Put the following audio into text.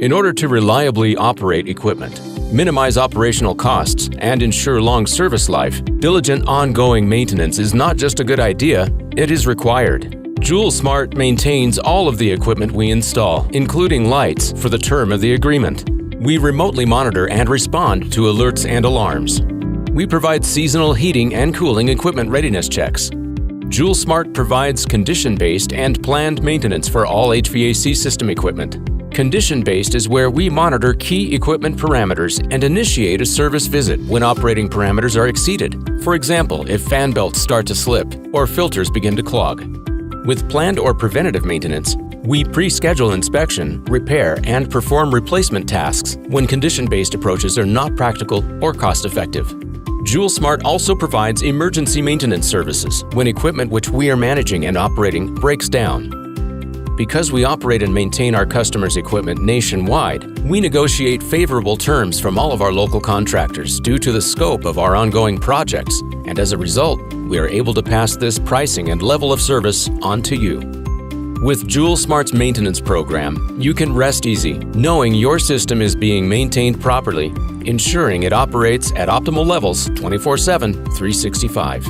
In order to reliably operate equipment, minimize operational costs, and ensure long service life, diligent ongoing maintenance is not just a good idea, it is required. JouleSmart maintains all of the equipment we install, including lights, for the term of the agreement. We remotely monitor and respond to alerts and alarms. We provide seasonal heating and cooling equipment readiness checks. JouleSmart provides condition-based and planned maintenance for all HVAC system equipment. Condition-based is where we monitor key equipment parameters and initiate a service visit when operating parameters are exceeded. For example, if fan belts start to slip or filters begin to clog. With planned or preventative maintenance, we pre-schedule inspection, repair, and perform replacement tasks when condition-based approaches are not practical or cost-effective. JouleSmart also provides emergency maintenance services when equipment which we are managing and operating breaks down. Because we operate and maintain our customers' equipment nationwide, we negotiate favorable terms from all of our local contractors due to the scope of our ongoing projects, and as a result, we are able to pass this pricing and level of service on to you. With JouleSmart's maintenance program, you can rest easy knowing your system is being maintained properly, ensuring it operates at optimal levels 24/7, 365.